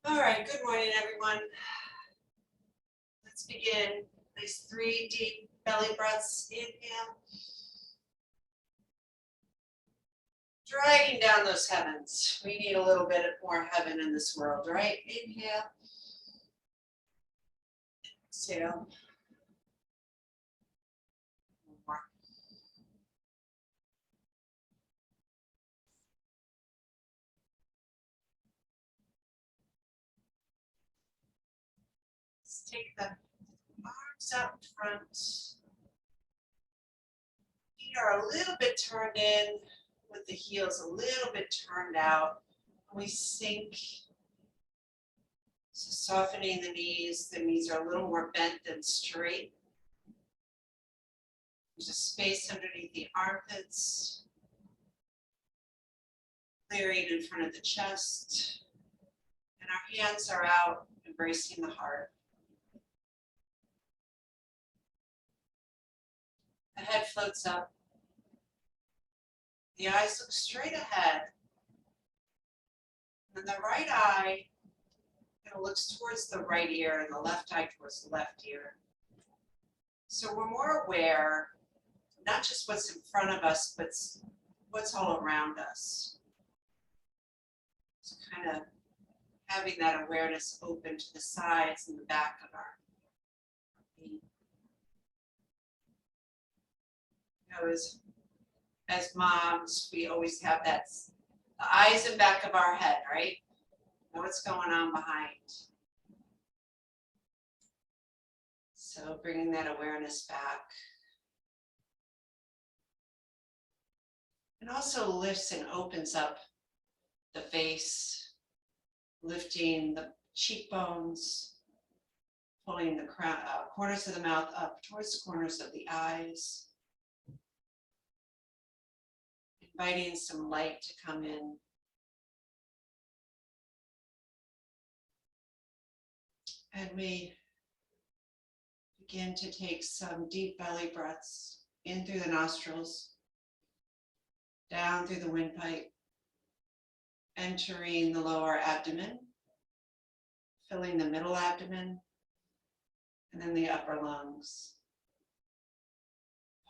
All right, good morning, everyone. Let's begin. Nice 3 deep belly breaths. Inhale. Dragging down those heavens. We need a little bit more heaven in this world, right? Inhale. Exhale. One more. Let's take the arms out front. Feet are a little bit turned in with the heels a little bit turned out. We sink. So softening the knees are a little more bent than straight. There's a space underneath the armpits. Clearing in front of the chest. And our hands are out, embracing the heart. The head floats up. The eyes look straight ahead. And the right eye looks towards the right ear and the left eye towards the left ear. So we're more aware, not just what's in front of us, but what's all around us. So kind of having that awareness open to the sides and the back of our feet. You know, as moms, we always have the eyes and back of our head, right? Know what's going on behind. So bringing that awareness back. And also lifts and opens up the face, lifting the cheekbones, pulling the corners of the mouth up towards the corners of the eyes. Inviting some light to come in. And we begin to take some deep belly breaths in through the nostrils, down through the windpipe, entering the lower abdomen, filling the middle abdomen, and then the upper lungs.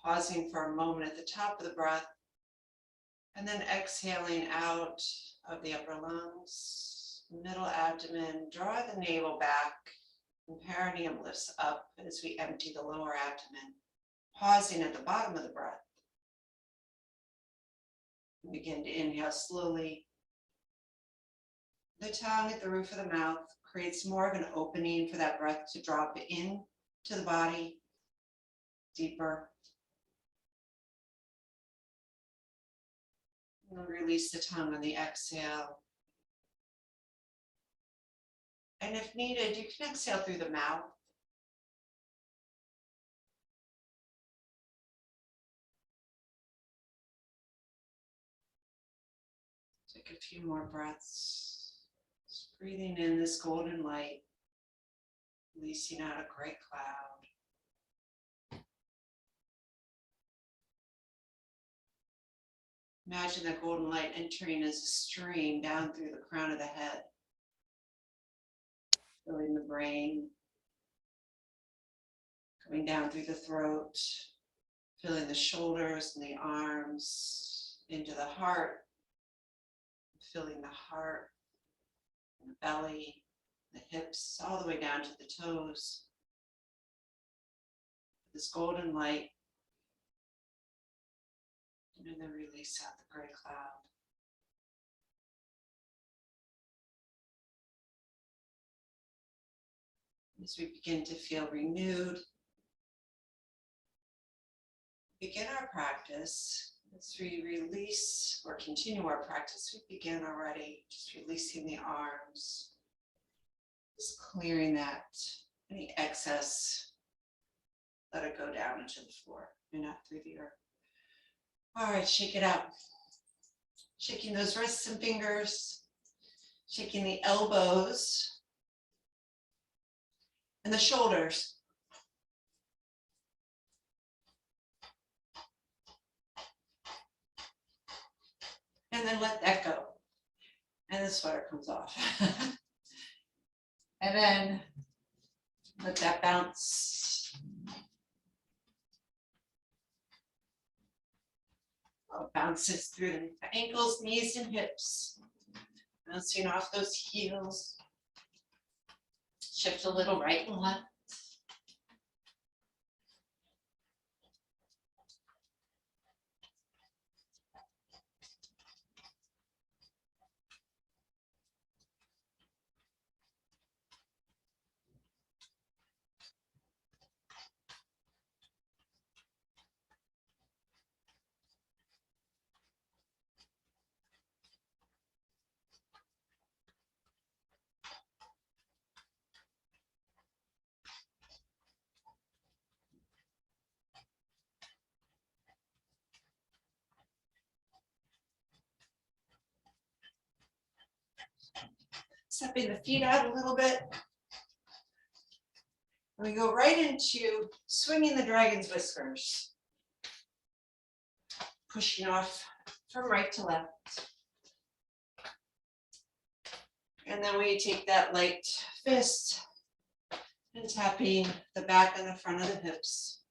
Pausing for a moment at the top of the breath, and then exhaling out of the upper lungs, middle abdomen, draw the navel back, and perineum lifts up as we empty the lower abdomen, pausing at the bottom of the breath. Begin to inhale slowly. The tongue at the roof of the mouth creates more of an opening for that breath to drop in to the body, deeper. And release the tongue on the exhale. And if needed, you can exhale through the mouth. Take a few more breaths. Just breathing in this golden light, releasing out a gray cloud. Imagine that golden light entering as a stream down through the crown of the head, filling the brain, coming down through the throat, filling the shoulders and the arms, into the heart, filling the heart, and the belly, the hips, all the way down to the toes. This golden light, and then release out the gray cloud. As we begin to feel renewed, begin our practice. As we release or continue our practice, we begin already just releasing the arms, just clearing that, any excess, let it go down into the floor and not through the earth. All right, shake it out. Shaking those wrists and fingers, shaking the elbows and the shoulders. And then let that go. And the sweater comes off. And then let that bounce. Oh, bounces through the ankles, knees, and hips. Bouncing off those heels. Shift a little right and left. Stepping the feet out a little bit. We go right into swinging the dragon's whiskers. Pushing off from right to left. And then we take that light fist and tapping the back and the front of the hips.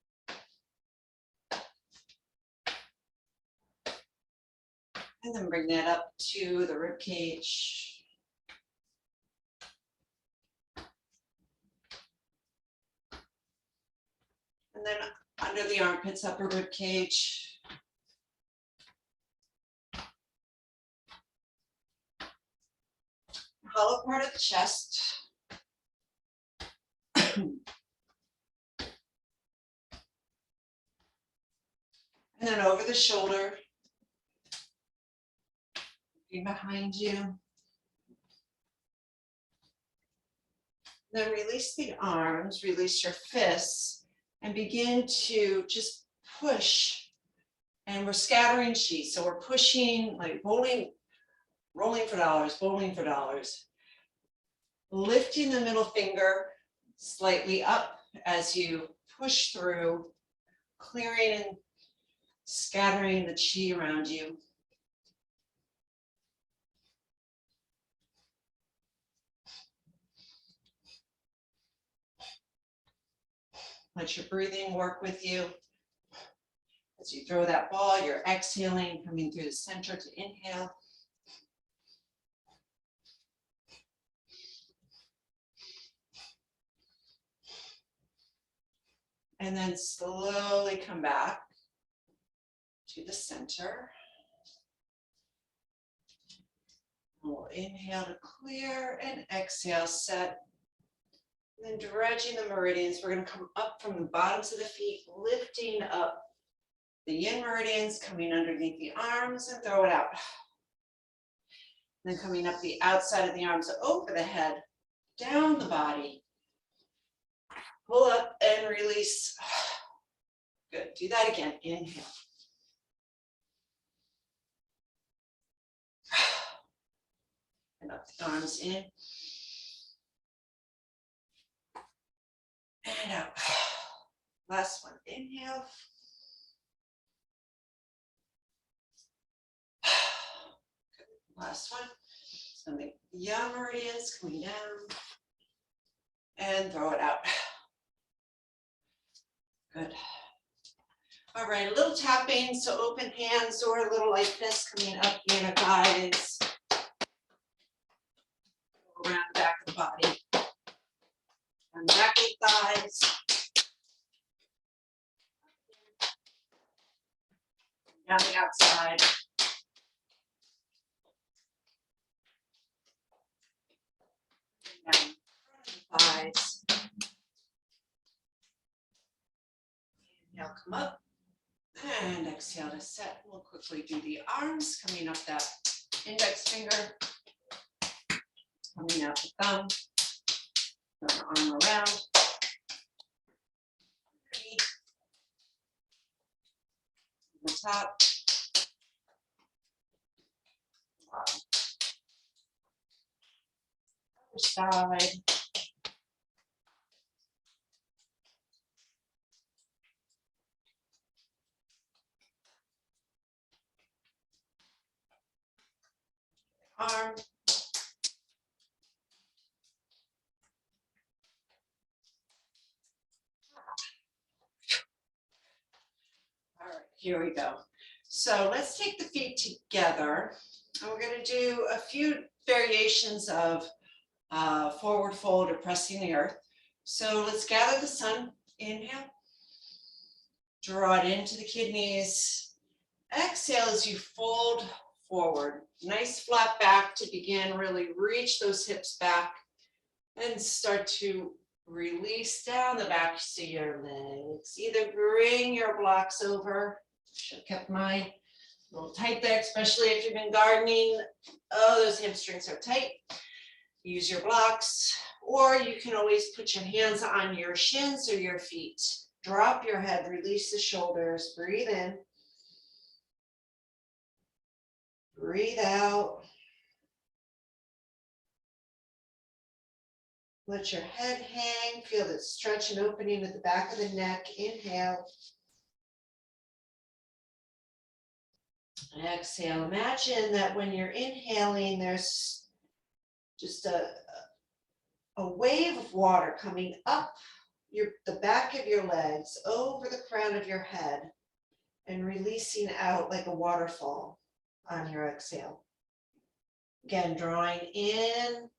And then bring that up to the rib cage. And then under the armpits, upper rib cage. Hollow part of the chest. And then over the shoulder. Behind you. Then release the arms, release your fists, and begin to just push. And we're scattering chi. So we're pushing like bowling, rolling for dollars, bowling for dollars. Lifting the middle finger slightly up as you push through, clearing and scattering the chi around you. Let your breathing work with you. As you throw that ball, you're exhaling, coming through the center to inhale. And then slowly come back to the center. We'll inhale to clear and exhale, set. And then dredging the meridians, we're going to come up from the bottoms of the feet, lifting up the yin meridians, coming underneath the arms and throw it out. Then coming up the outside of the arms over the head, down the body. Pull up and release. Good. Do that again. Inhale. And up the arms in. And out. Last one. Inhale. Good. Last one. So the yang meridians coming down. And throw it out. Good. All right, a little tapping, so open hands or a little like this coming up inner thighs. Around the back of the body. And back of the thighs. Down the outside. Down the front of the thighs. Inhale, come up. And exhale to set. We'll quickly do the arms, coming up that index finger, coming out the thumb, turn the arm around, the top, other side. Arm. Here we go. So let's take the feet together, and we're going to do a few variations of forward fold or pressing the earth. So let's gather the sun. Inhale. Draw it into the kidneys. Exhale as you fold forward. Nice flat back to begin. Really reach those hips back and start to release down the backs of your legs. Either bring your blocks over. Should have kept mine a little tight there, especially if you've been gardening. Oh, those hamstrings are tight. Use your blocks, or you can always put your hands on your shins or your feet. Drop your head, release the shoulders, breathe in. Breathe out. Let your head hang, feel that stretch and opening at the back of the neck. Inhale. Exhale. Imagine that when you're inhaling, there's just a wave of water coming up the back of your legs, over the crown of your head, and releasing out like a waterfall on your exhale. Again, drawing in.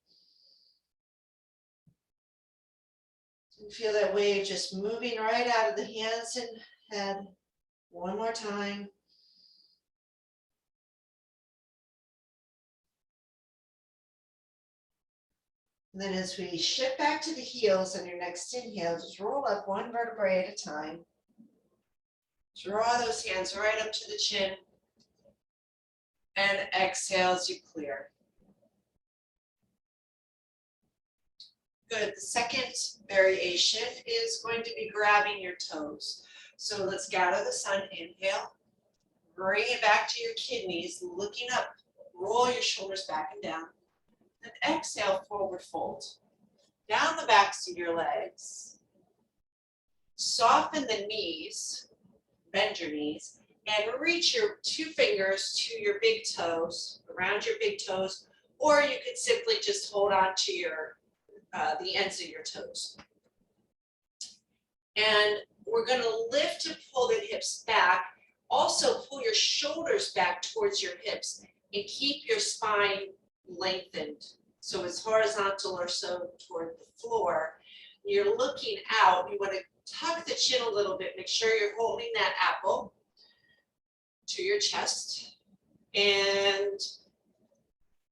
And feel that wave just moving right out of the hands and head. One more time. And then as we shift back to the heels on your next inhale, just roll up one vertebrae at a time. Draw those hands right up to the chin. And exhale as you clear. Good. The second variation is going to be grabbing your toes. So let's gather the sun. Inhale. Bring it back to your kidneys, looking up. Roll your shoulders back and down. And exhale, forward fold. Down the backs of your legs. Soften the knees. Bend your knees. And reach your two fingers to your big toes, around your big toes. Or you could simply just hold on to your the ends of your toes. And we're going to lift and pull the hips back. Also pull your shoulders back towards your hips and keep your spine lengthened. So it's horizontal or so toward the floor. You're looking out. You want to tuck the chin a little bit. Make sure you're holding that apple to your chest. And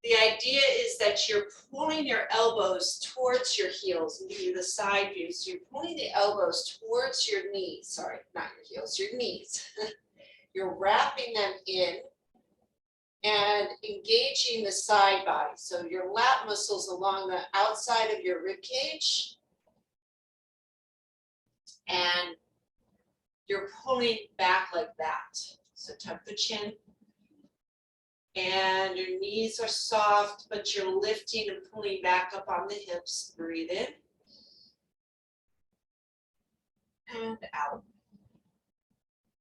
the idea is that you're pulling your elbows towards your heels and give you the side view. So you're pulling the elbows towards your knees. Sorry, not your heels, your knees. You're wrapping them in and engaging the side body. So your lat muscles along the outside of your rib cage. And you're pulling back like that. So tuck the chin. And your knees are soft, but you're lifting and pulling back up on the hips. Breathe in. And out.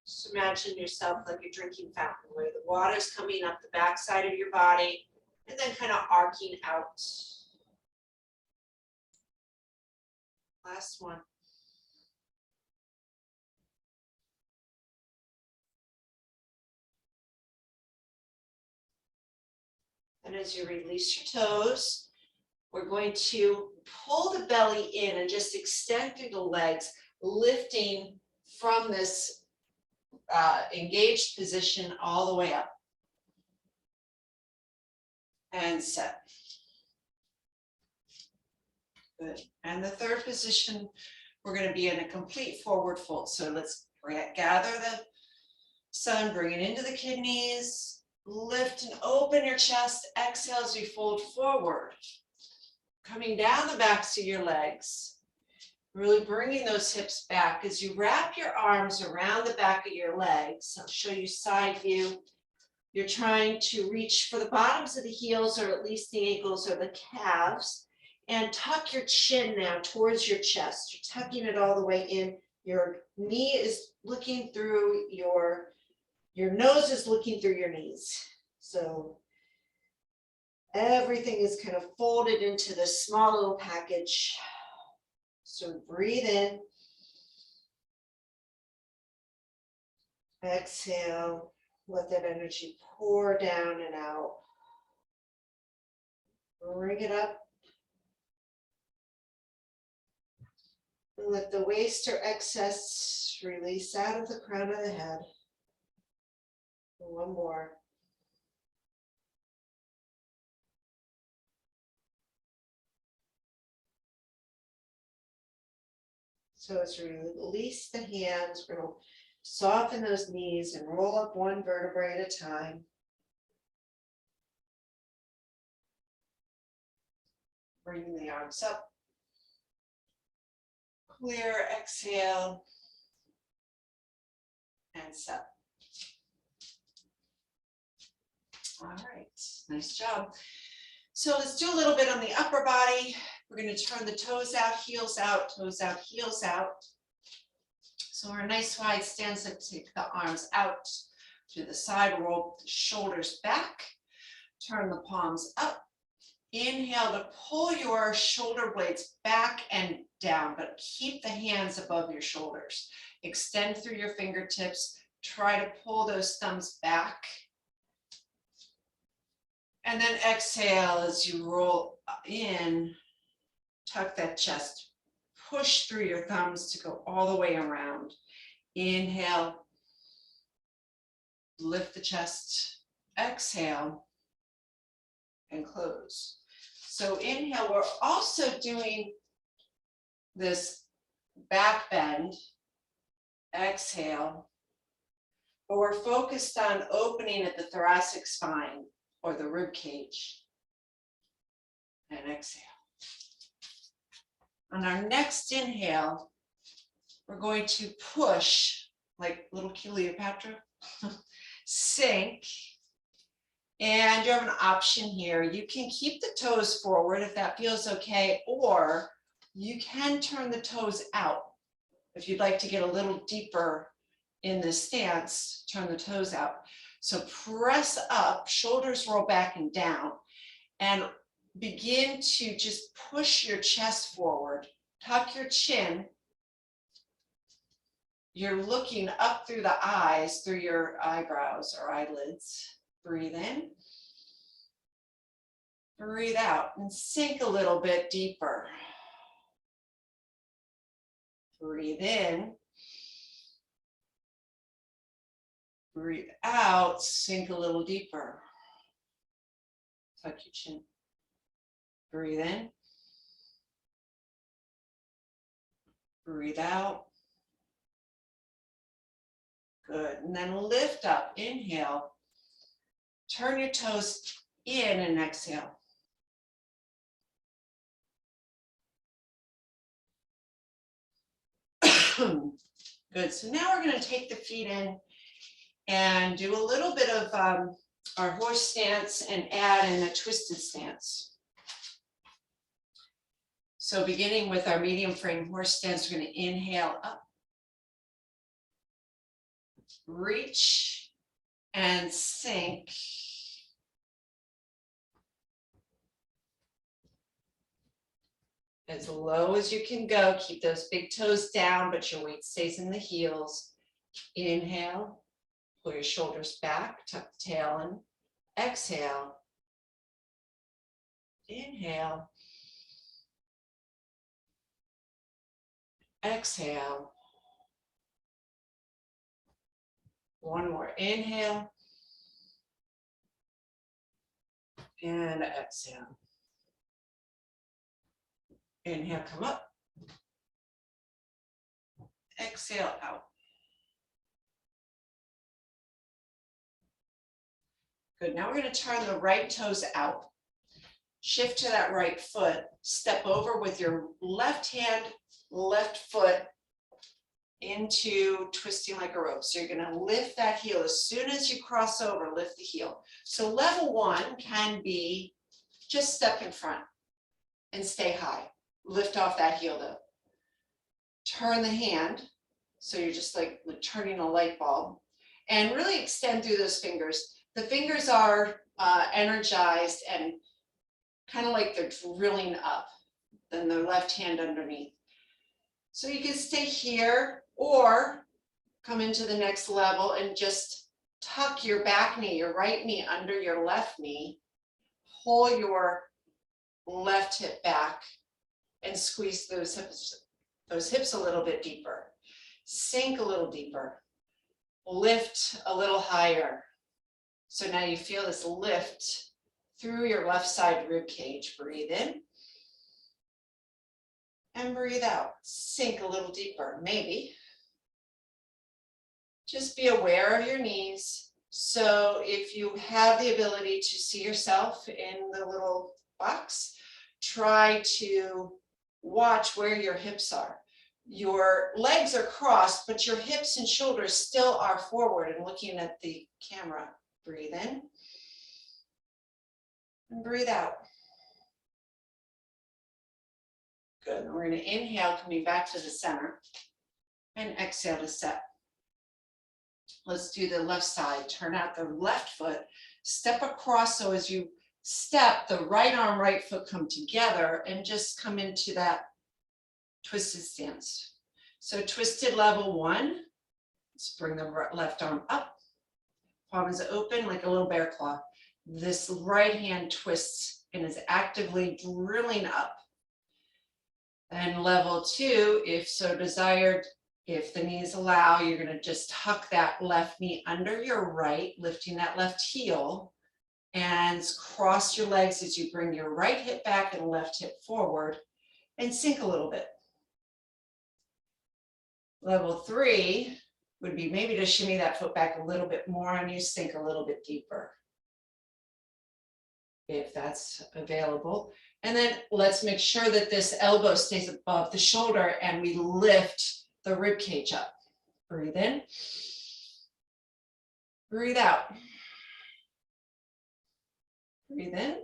Just imagine yourself like a drinking fountain where the water's coming up the backside of your body and then kind of arcing out. Last one. And as you release your toes, we're going to pull the belly in and just extend through the legs, lifting from this engaged position all the way up. And set. Good. And the third position, we're going to be in a complete forward fold. So let's gather the sun, bring it into the kidneys. Lift and open your chest. Exhale as you fold forward. Coming down the backs of your legs. Really bringing those hips back as you wrap your arms around the back of your legs. I'll show you side view. You're trying to reach for the bottoms of the heels or at least the ankles or the calves. And tuck your chin now towards your chest. You're tucking it all the way in. Your knee is looking through your nose is looking through your knees. So everything is kind of folded into this small little package. So breathe in. Exhale, let that energy pour down and out. Bring it up. And let the waste or excess release out of the crown of the head. One more. So as we release the hands, we're going to soften those knees and roll up one vertebrae at a time. Bringing the arms up. Clear, exhale, and set. All right, nice job. So let's do a little bit on the upper body. We're going to turn the toes out, heels out, toes out, heels out. So we're a nice wide stance. So take the arms out to the side, roll the shoulders back, turn the palms up. Inhale to pull your shoulder blades back and down, but keep the hands above your shoulders. Extend through your fingertips. Try to pull those thumbs back. And then exhale as you roll in, tuck that chest, push through your thumbs to go all the way around. Inhale, lift the chest, exhale, and close. So inhale, we're also doing this back bend, exhale, but we're focused on opening at the thoracic spine or the rib cage, and exhale. On our next inhale, we're going to push like little Cleopatra, sink, and you have an option here. You can keep the toes forward if that feels okay, or you can turn the toes out. If you'd like to get a little deeper in this stance, turn the toes out. So press up, shoulders roll back and down, and begin to just push your chest forward. Tuck your chin. You're looking up through the eyes, through your eyebrows or eyelids. Breathe in. Breathe out and sink a little bit deeper. Breathe in. Breathe out, sink a little deeper. Tuck your chin. Breathe in. Breathe out. Good. And then lift up. Inhale. Turn your toes in and exhale. Good. So now we're going to take the feet in and do a little bit of our horse stance and add in a twisted stance. So beginning with our medium frame horse stance, we're going to inhale up, reach and sink. As low as you can go, keep those big toes down, but your weight stays in the heels. Inhale, pull your shoulders back, tuck the tail in. Exhale. Inhale. Exhale. One more. Inhale. And exhale. Inhale, come up. Exhale, out. Good. Now we're going to turn the right toes out. Shift to that right foot. Step over with your left hand, left foot into twisting like a rope. So you're going to lift that heel. As soon as you cross over, lift the heel. So level one can be just step in front and stay high. Lift off that heel though. Turn the hand. So you're just like turning a light bulb and really extend through those fingers. The fingers are energized and kind of like they're drilling up, then the left hand underneath. So you can stay here or come into the next level and just tuck your back knee, your right knee under your left knee. Pull your left hip back and squeeze those hips a little bit deeper. Sink a little deeper. Lift a little higher. So now you feel this lift through your left side rib cage. Breathe in. And breathe out. Sink a little deeper, maybe. Just be aware of your knees. So if you have the ability to see yourself in the little box, try to watch where your hips are. Your legs are crossed, but your hips and shoulders still are forward and looking at the camera. Breathe in and breathe out. Good. And we're going to inhale, coming back to the center, and exhale to set. Let's do the left side. Turn out the left foot, step across. So as you step, the right arm, right foot come together and just come into that twisted stance. So twisted level 1. Let's bring the left arm up. Palm is open like a little bear claw. This right hand twists and is actively drilling up. And level 2, if so desired, if the knees allow, you're going to just tuck that left knee under your right, lifting that left heel, and cross your legs as you bring your right hip back and left hip forward and sink a little bit. Level 3 would be maybe to shimmy that foot back a little bit more and you sink a little bit deeper, if that's available. And then let's make sure that this elbow stays above the shoulder and we lift the rib cage up. Breathe in. Breathe out. Breathe in.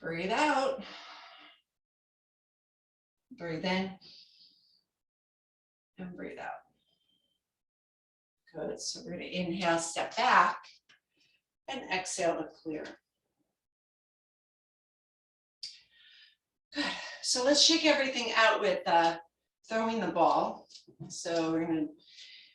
Breathe out. Breathe in. And breathe out. Good. So we're going to inhale, step back, and exhale to clear. Good. So let's shake everything out with throwing the ball. So we're going to,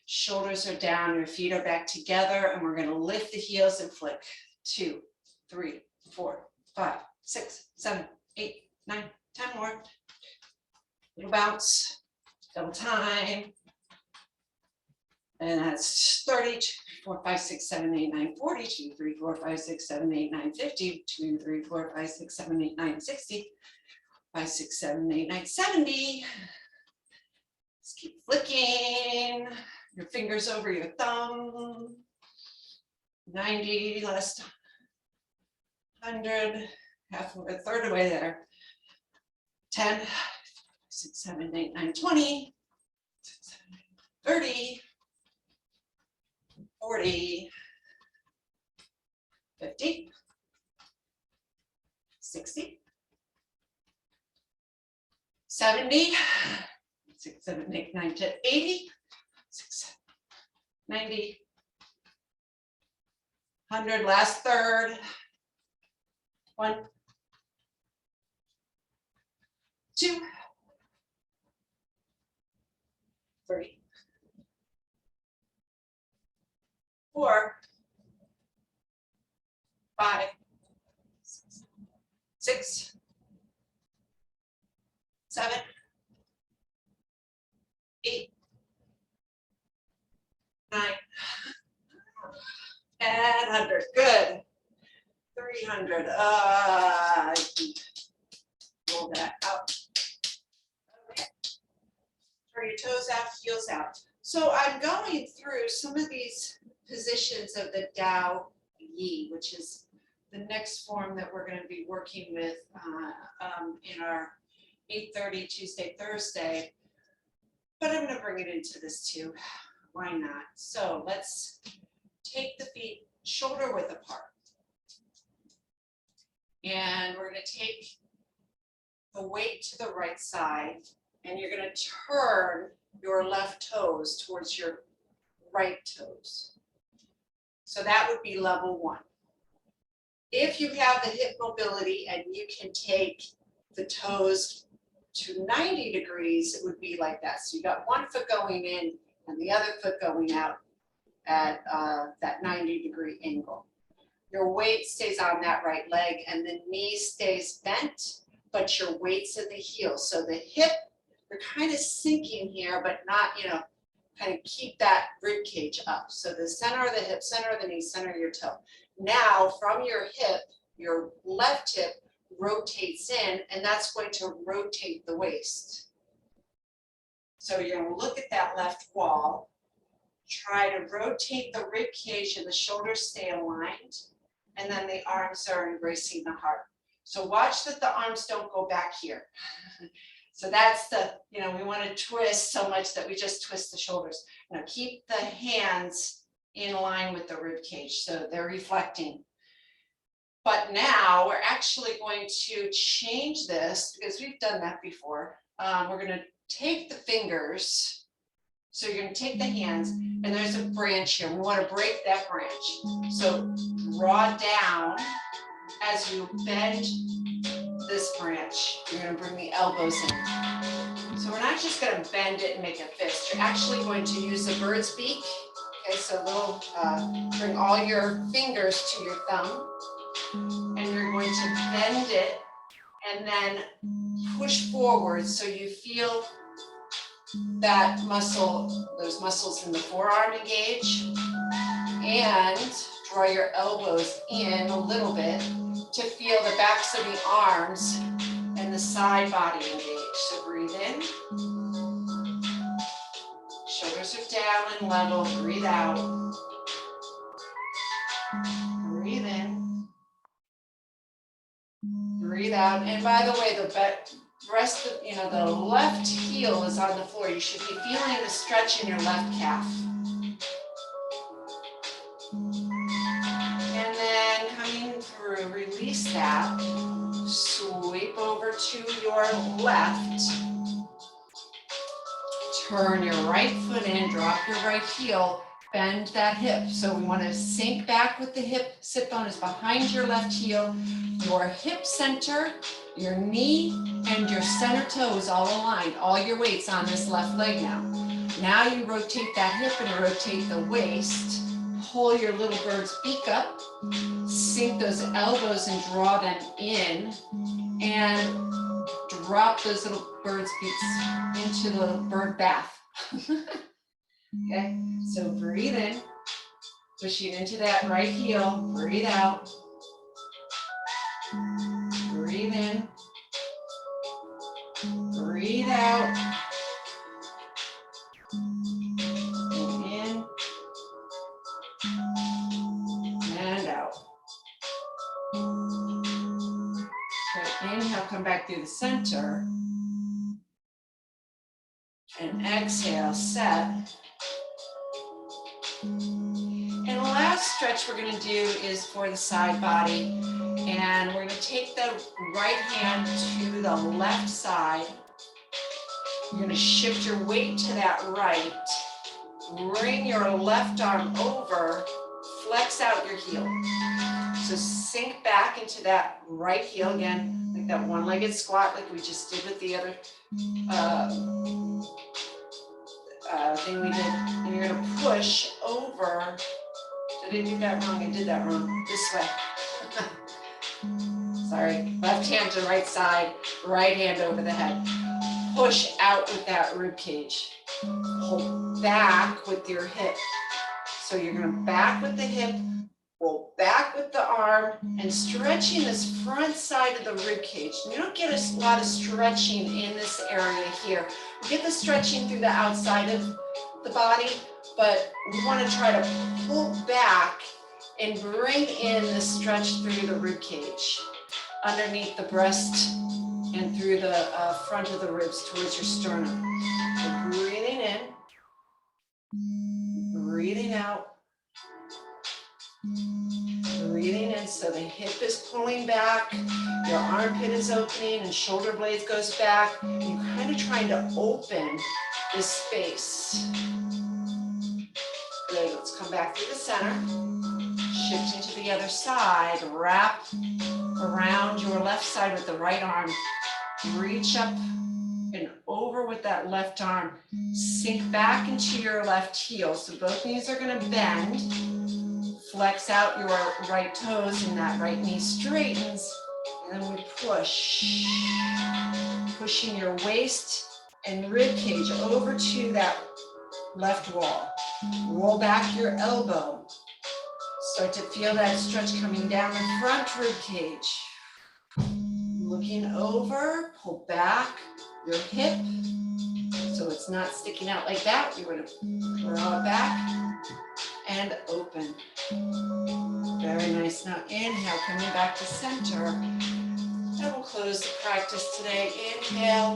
shoulders are down, your feet are back together, and we're going to lift the heels and flick. 2, 3, 4, 5, 6, 7, 8, 9, 10 more. Little bounce, double time. And that's 30, 2, 4, 5, 6, 7, 8, 9, 40, 2, 3, 4, 5, 6, 7, 8, 9, 50, 2, 3, 4, 5, 6, 7, 8, 9, 60, 5, 6, 7, 8, 9, 70. Just keep flicking your fingers over your thumb. 90, last 100, halfway, a third of the way there. 10, 6, 7, 8, 9, 20, 6, 7, 8, 30, 40, 50, 60, 70, 6, 7, 8, 9, 10, 80, 6, 7, 90, 100, last third. 1, 2, 3, 4, 5, 6, 7, 8, 9, and 100. Good. 300. Roll that out. Okay. Turn your toes out, heels out. So I'm going through some of these positions of the Tao Yi, which is the next form that we're going to be working with in our 8:30 Tuesday, Thursday. But I'm going to bring it into this too. Why not? So let's take the feet shoulder width apart. And we're going to take the weight to the right side, and you're going to turn your left toes towards your right toes. So that would be level 1. If you have the hip mobility and you can take the toes to 90 degrees, it would be like that. So you got one foot going in and the other foot going out at that 90-degree angle. Your weight stays on that right leg and the knee stays bent, but your weight's in the heel. So the hip, you're kind of sinking here, but not, kind of keep that rib cage up. So the center of the hip, center of the knee, center of your toe. Now from your hip, your left hip rotates in, and that's going to rotate the waist. So you're going to look at that left wall, try to rotate the rib cage and the shoulders stay aligned, and then the arms are embracing the heart. So watch that the arms don't go back here. So that's the, we want to twist so much that we just twist the shoulders. Now keep the hands in line with the rib cage so they're reflecting. But now we're actually going to change this because we've done that before. We're going to take the fingers. So you're going to take the hands and there's a branch here. We want to break that branch. So draw down as you bend this branch. You're going to bring the elbows in. So we're not just going to bend it and make a fist. You're actually going to use a bird's beak. Okay, so bring all your fingers to your thumb. And you're going to bend it and then push forward so you feel that muscle, those muscles in the forearm engage, and draw your elbows in a little bit to feel the backs of the arms and the side body engage. So breathe in, shoulders are down and level, breathe out, breathe in. Breathe out, and by the way, the rest of, the left heel is on the floor. You should be feeling the stretch in your left calf. And then coming through, release that, sweep over to your left. Turn your right foot in, drop your right heel, bend that hip. So we want to sink back with the hip. Sit bone is behind your left heel. Your hip center, your knee, and your center toes all aligned. All your weight's on this left leg now. Now you rotate that hip and rotate the waist. Pull your little bird's beak up. Sink those elbows and draw them in. And drop those little bird's beaks into the bird bath. Okay, so breathe in. Pushing into that right heel. Breathe out. Breathe in, breathe out, in, and out. Okay, inhale, come back through the center, and exhale, set. And the last stretch we're going to do is for the side body. And we're going to take the right hand to the left side. You're going to shift your weight to that right. Bring your left arm over. Flex out your heel. So sink back into that right heel again, like that one-legged squat like we just did with the other thing we did. And you're going to push over. Did I do that wrong? I did that wrong. This way. Sorry, left hand to right side, right hand over the head. Push out with that rib cage. Pull back with your hip. So you're going to back with the hip, roll back with the arm, and stretching this front side of the rib cage. You don't get a lot of stretching in this area here. You get the stretching through the outside of the body, but we want to try to pull back and bring in the stretch through the rib cage, underneath the breast and through the front of the ribs towards your sternum. So breathing in, breathing out, breathing in. So the hip is pulling back, your armpit is opening, and shoulder blades goes back. You're kind of trying to open this space. Good. Let's come back through the center. Shift into the other side, wrap around your left side with the right arm. Reach up and over with that left arm. Sink back into your left heel. So both knees are gonna bend. Flex out your right toes and that right knee straightens. And then we push. Pushing your waist and rib cage over to that left wall. Roll back your elbow. Start to feel that stretch coming down the front rib cage. Looking over, pull back your hip so it's not sticking out like that. You're going to draw it back and open. Very nice. Now inhale, coming back to center. And we'll close the practice today. Inhale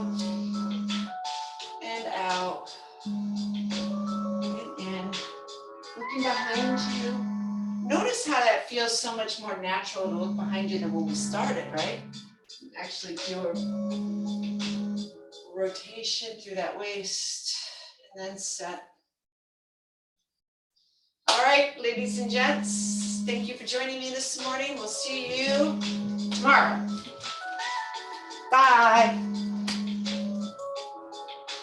and out and in. Looking behind you. Notice how that feels so much more natural to look behind you than when we started, right? Actually do a rotation through that waist and then set. All right, ladies and gents, thank you for joining me this morning. We'll see you tomorrow. Bye.